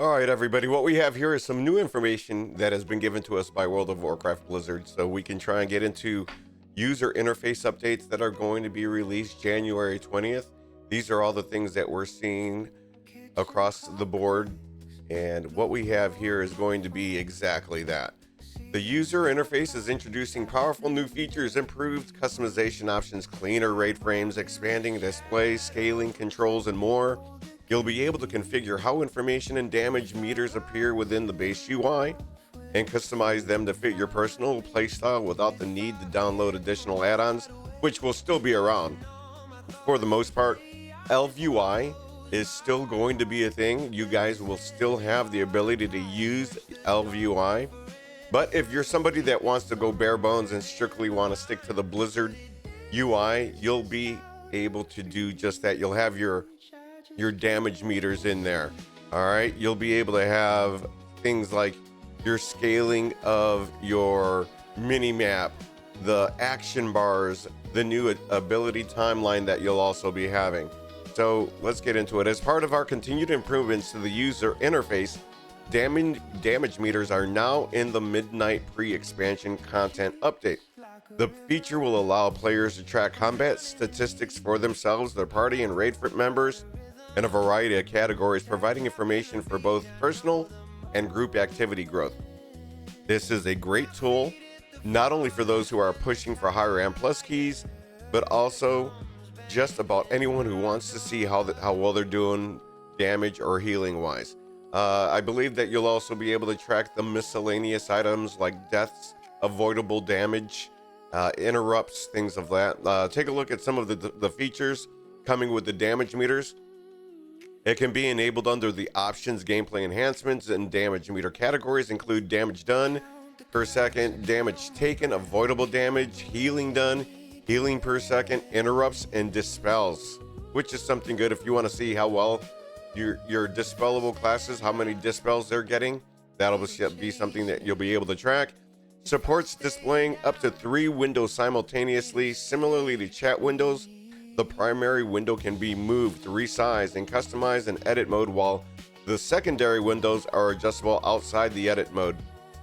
All right, everybody. What we have here is some new information that has been given to us by World of Warcraft Blizzard, so we can try and get into user interface updates that are going to be released January 20th. These are all the things that we're seeing across the board, and what we have here is going to be exactly that. The user interface is introducing powerful new features, improved customization options, cleaner raid frames, expanding displays, scaling controls, and more. You'll be able to configure how information and damage meters appear within the base UI and customize them to fit your personal playstyle without the need to download additional add-ons, which will still be around. For the most part, Elf UI is still going to be a thing. You guys will still have the ability to use Elf UI. But if you're somebody that wants to go bare bones and strictly want to stick to the Blizzard UI, you'll be able to do just that. You'll have your damage meters in there. All right, you'll be able to have things like your scaling of your mini map, the action bars, the new ability timeline that you'll also be having. So let's get into it. As part of our continued improvements to the user interface, damage meters are now in the Midnight pre-expansion content update. The feature will allow players to track combat statistics for themselves, their party, and raid members in a variety of categories, providing information for both personal and group activity growth. This is a great tool, not only for those who are pushing for higher AM plus keys, but also just about anyone who wants to see how well they're doing damage or healing wise. I believe that you'll also be able to track the miscellaneous items like deaths, avoidable damage, interrupts, things of that. Take a look at some of the features coming with the damage meters. It can be enabled under the options, gameplay enhancements, and damage meter categories include damage done per second, damage taken, avoidable damage, healing done, healing per second, interrupts, and dispels, which is something good if you want to see how well your dispellable classes, how many dispels they're getting. That'll be something that you'll be able to track. Supports displaying up to 3 windows simultaneously. Similarly to chat windows, the primary window can be moved, resized, and customized in edit mode, while the secondary windows are adjustable outside the edit mode.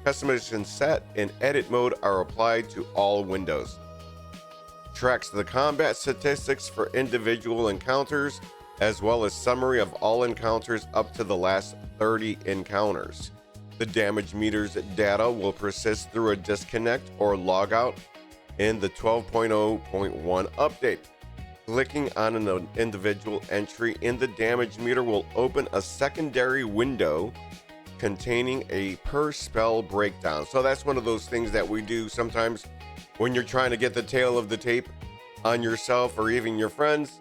Customization set and edit mode are applied to all windows. Tracks the combat statistics for individual encounters, as well as summary of all encounters up to the last 30 encounters. The damage meters data will persist through a disconnect or logout in the 12.0.1 update. Clicking on an individual entry in the damage meter will open a secondary window containing a per spell breakdown. So that's one of those things that we do sometimes when you're trying to get the tail of the tape on yourself or even your friends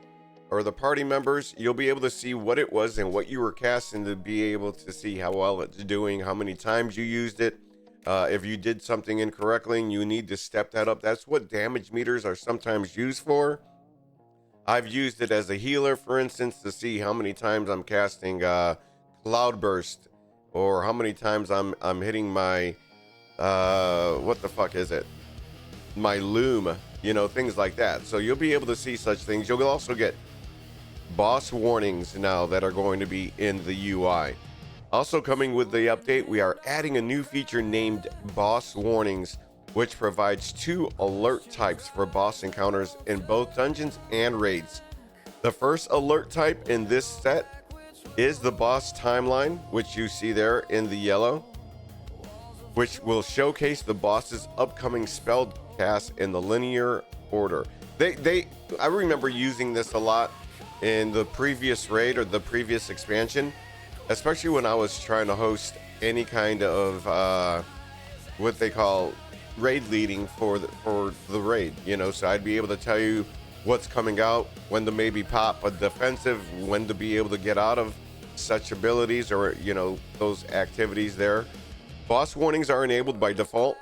or the party members. You'll be able to see what it was and what you were casting to be able to see how well it's doing, how many times you used it. If you did something incorrectly and you need to step that up, that's what damage meters are sometimes used for. I've used it as a healer, for instance, to see how many times I'm casting Cloudburst, or how many times I'm hitting my what the fuck is it? My Loom, things like that. So you'll be able to see such things. You'll also get boss warnings now that are going to be in the UI. Also coming with the update, we are adding a new feature named Boss Warnings, which provides 2 alert types for boss encounters in both dungeons and raids. The first alert type in this set is the boss timeline, which you see there in the yellow, which will showcase the boss's upcoming spell cast in the linear order. I remember using this a lot in the previous raid or the previous expansion, especially when I was trying to host any kind of what they call raid leading for the raid, so I'd be able to tell you what's coming out, when to maybe pop a defensive, when to be able to get out of such abilities or those activities there. Boss warnings are enabled by default.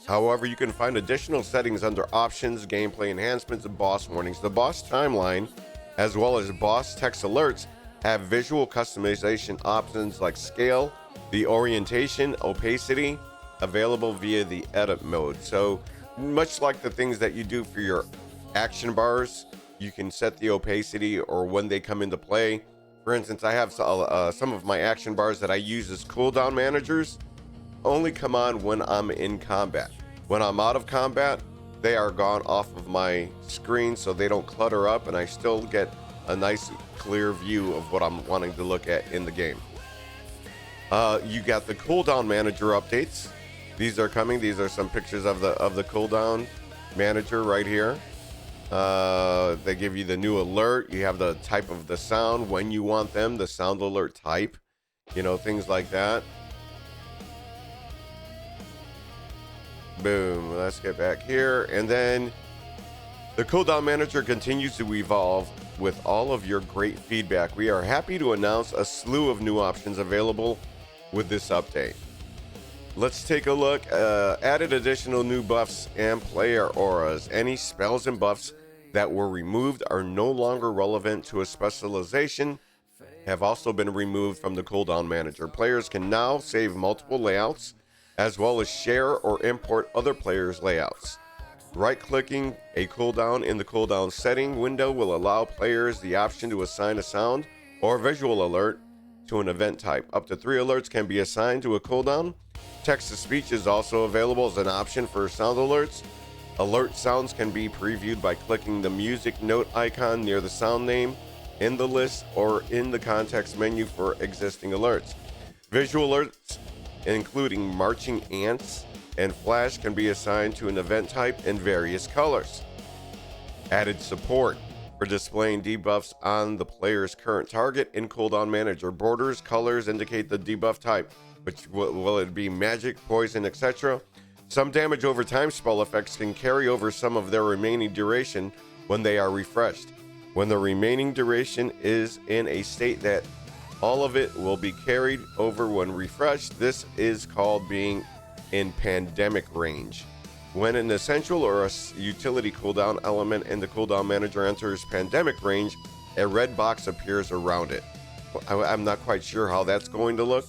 However, you can find additional settings under options, gameplay enhancements, and boss warnings. The boss timeline, as well as boss text alerts, have visual customization options like scale, the orientation, opacity, available via the edit mode. So much like the things that you do for your action bars, you can set the opacity or when they come into play. For instance, I have some of my action bars that I use as cooldown managers only come on when I'm in combat. When I'm out of combat, they are gone off of my screen so they don't clutter up, and I still get a nice clear view of what I'm wanting to look at in the game. You got the cooldown manager updates. These are coming. These are some pictures of the cooldown manager right here. They give you the new alert. You have the type of the sound when you want them, the sound alert type, things like that. Boom. Let's get back here. And then the cooldown manager continues to evolve with all of your great feedback. We are happy to announce a slew of new options available with this update. Let's take a look. Added additional new buffs and player auras. Any spells and buffs that were removed are no longer relevant to a specialization, have also been removed from the cooldown manager. Players can now save multiple layouts, as well as share or import other players' layouts. Right-clicking a cooldown in the cooldown setting window will allow players the option to assign a sound or visual alert to an event type. Up to 3 alerts can be assigned to a cooldown. Text-to-speech is also available as an option for sound alerts. Alert sounds can be previewed by clicking the music note icon near the sound name in the list or in the context menu for existing alerts. Visual alerts, including marching ants and flash, can be assigned to an event type in various colors. Added support for displaying debuffs on the player's current target in cooldown manager. Borders, colors indicate the debuff type, which will it be magic, poison, etc. Some damage over time spell effects can carry over some of their remaining duration when they are refreshed. When the remaining duration is in a state that all of it will be carried over when refreshed, this is called being in pandemic range. When an essential or a utility cooldown element in the cooldown manager enters pandemic range, a red box appears around it. I'm not quite sure how that's going to look.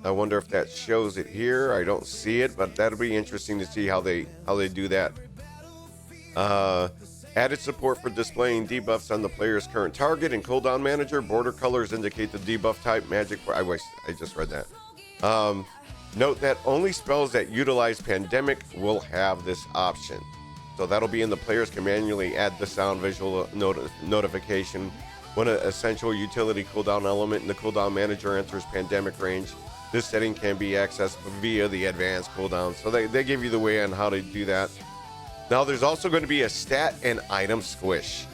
I wonder if that shows it here. I don't see it, but that'll be interesting to see how they do that. Added support for displaying debuffs on the player's current target in cooldown manager. Border colors indicate the debuff type. Magic. I wish I just read that. Note that only spells that utilize pandemic will have this option. So that'll be in the players can manually add the sound visual notification when an essential utility cooldown element in the cooldown manager enters pandemic range. This setting can be accessed via the advanced cooldown. So they give you the way on how to do that. Now there's also going to be a stat and item squish.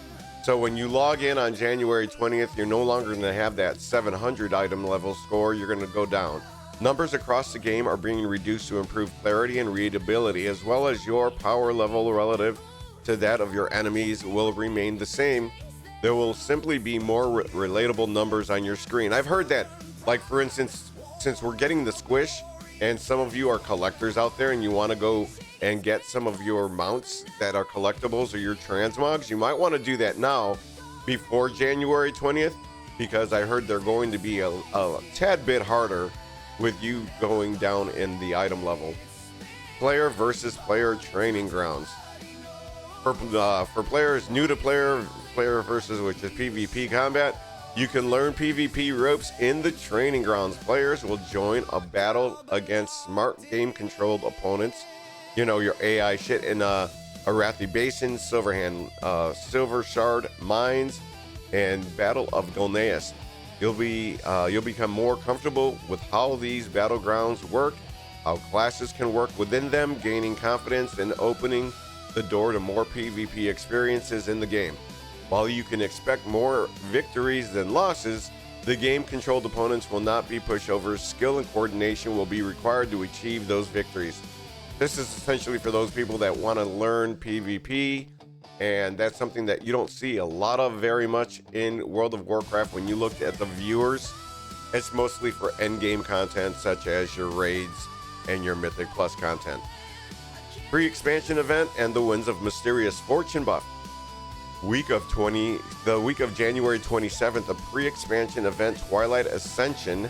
So when you log in on January 20th, you're no longer going to have that 700 item level score. You're going to go down. Numbers across the game are being reduced to improve clarity and readability, as well as your power level relative to that of your enemies will remain the same. There will simply be more relatable numbers on your screen. I've heard that, like for instance, since we're getting the squish and some of you are collectors out there and you want to go and get some of your mounts that are collectibles or your transmogs, you might want to do that now before January 20th, because I heard they're going to be a tad bit harder with you going down in the item level. Player versus player training grounds. For players new to player versus, which is PvP combat, you can learn PvP ropes in the training grounds. Players will join a battle against smart game controlled opponents. You know, your AI shit in Arathi Basin, Silver Shard Mines, and Battle of Golneus. You'll become more comfortable with how these battlegrounds work, how classes can work within them, gaining confidence and opening the door to more PvP experiences in the game. While you can expect more victories than losses, the game-controlled opponents will not be pushovers. Skill and coordination will be required to achieve those victories. This is essentially for those people that want to learn PvP, and that's something that you don't see a lot of very much in World of Warcraft. When you look at the viewers, it's mostly for endgame content such as your raids and your Mythic Plus content. Pre-expansion event and the Winds of Mysterious Fortune buff. The week of January 27th, a pre-expansion event, Twilight Ascension,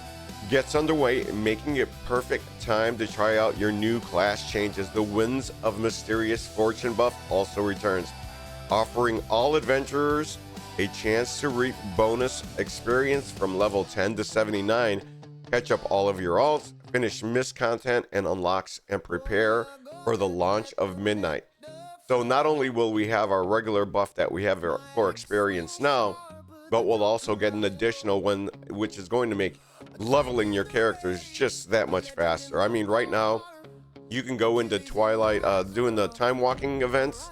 gets underway, making it perfect time to try out your new class changes. The Winds of Mysterious Fortune buff also returns, offering all adventurers a chance to reap bonus experience from level 10 to 79, catch up all of your alts, finish missed content and unlocks, and prepare for the launch of Midnight. So not only will we have our regular buff that we have for experience now, but we'll also get an additional one, which is going to make leveling your characters just that much faster. I mean, right now, you can go into Twilight, doing the time walking events,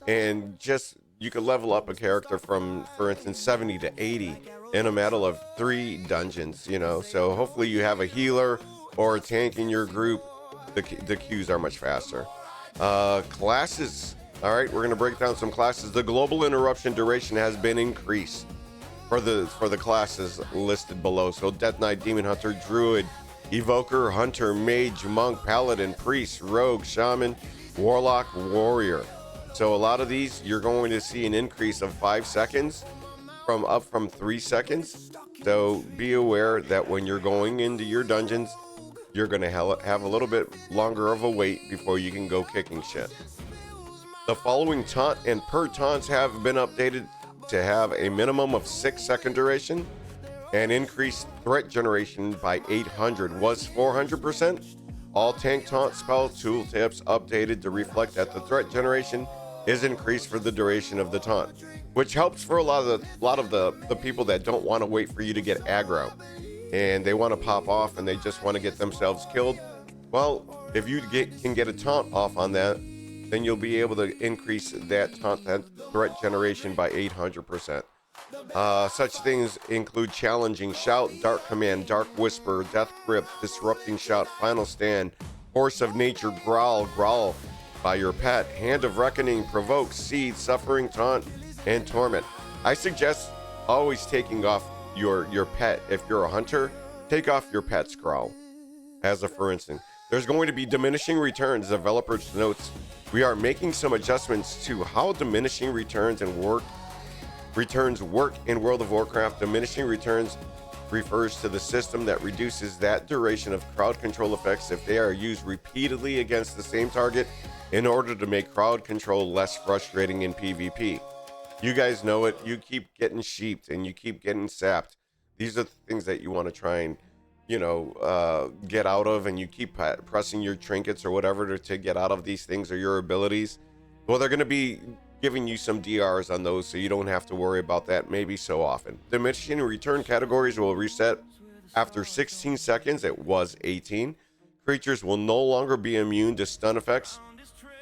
and just you could level up a character from, for instance, 70 to 80 in a matter of 3 dungeons, you know. So hopefully you have a healer or a tank in your group. The queues are much faster. Classes. All right, we're going to break down some classes. The global interruption duration has been increased for the classes listed below. So Death Knight, Demon Hunter, Druid, Evoker, Hunter, Mage, Monk, Paladin, Priest, Rogue, Shaman, Warlock, Warrior. So a lot of these, you're going to see an increase of 5 seconds up from 3 seconds. So be aware that when you're going into your dungeons, you're going to have a little bit longer of a wait before you can go kicking shit. The following taunt and per taunts have been updated to have a minimum of 6-second duration and increased threat generation by 800 was 400%. All tank taunt spell tooltips updated to reflect that the threat generation is increased for the duration of the taunt, which helps for a lot of the people that don't want to wait for you to get aggro and they want to pop off and they just want to get themselves killed. Well, if you can get a taunt off on that, then you'll be able to increase that taunt threat generation by 800%. Such things include Challenging Shout, Dark Command, Dark Whisper, Death Grip, Disrupting Shout, Final Stand, Force of Nature, Growl by your pet, Hand of Reckoning, Provoke, Seed, Suffering, Taunt, and Torment. I suggest always taking off your pet. If you're a hunter, take off your pet's growl. As a for instance, there's going to be diminishing returns. Developers notes we are making some adjustments to how diminishing returns work in World of Warcraft. Diminishing returns refers to the system that reduces that duration of crowd control effects if they are used repeatedly against the same target in order to make crowd control less frustrating in PvP. You guys know it. You keep getting sheeped and you keep getting sapped. These are the things that you want to try and, get out of, and you keep pressing your trinkets or whatever to get out of these things or your abilities. Well, they're going to be giving you some DRs on those, so you don't have to worry about that maybe so often. Diminishing return categories will reset after 16 seconds. It was 18. Creatures will no longer be immune to stun effects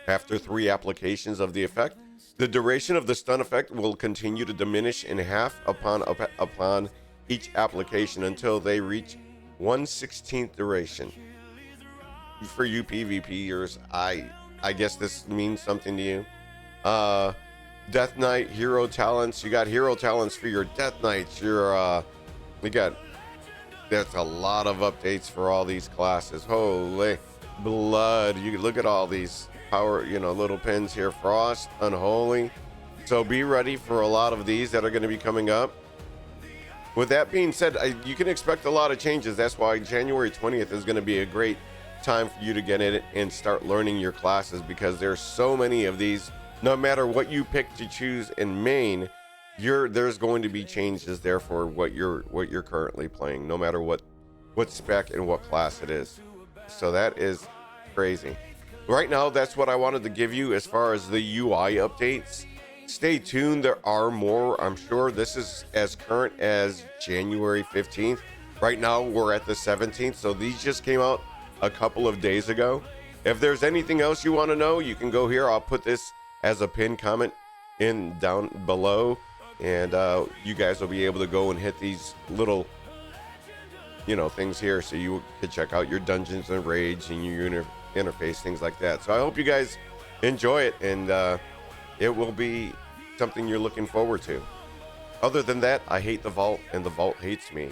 after 3 applications of the effect. The duration of the stun effect will continue to diminish in half upon each application until they reach 1/16th duration. For you PvPers, I guess this means something to you. Death Knight hero talents. You got hero talents for your Death Knights. There's a lot of updates for all these classes. Holy blood. You look at all these power, little pins here. Frost, Unholy. So be ready for a lot of these that are going to be coming up. With that being said, you can expect a lot of changes. That's why January 20th is going to be a great time for you to get in it and start learning your classes, because there's so many of these. No matter what you pick to choose in main, there's going to be changes there for what you're currently playing, no matter what spec and what class it is. So that is crazy. Right now, that's what I wanted to give you as far as the UI updates. Stay tuned. There are more. I'm sure this is as current as January 15th. Right now, we're at the 17th. So these just came out a couple of days ago. If there's anything else you want to know, you can go here. I'll put this as a pinned comment down below. And you guys will be able to go and hit these little, things here. So you can check out your dungeons and raids and your interface, things like that. So I hope you guys enjoy it, and it will be something you're looking forward to. Other than that, I hate the vault and the vault hates me.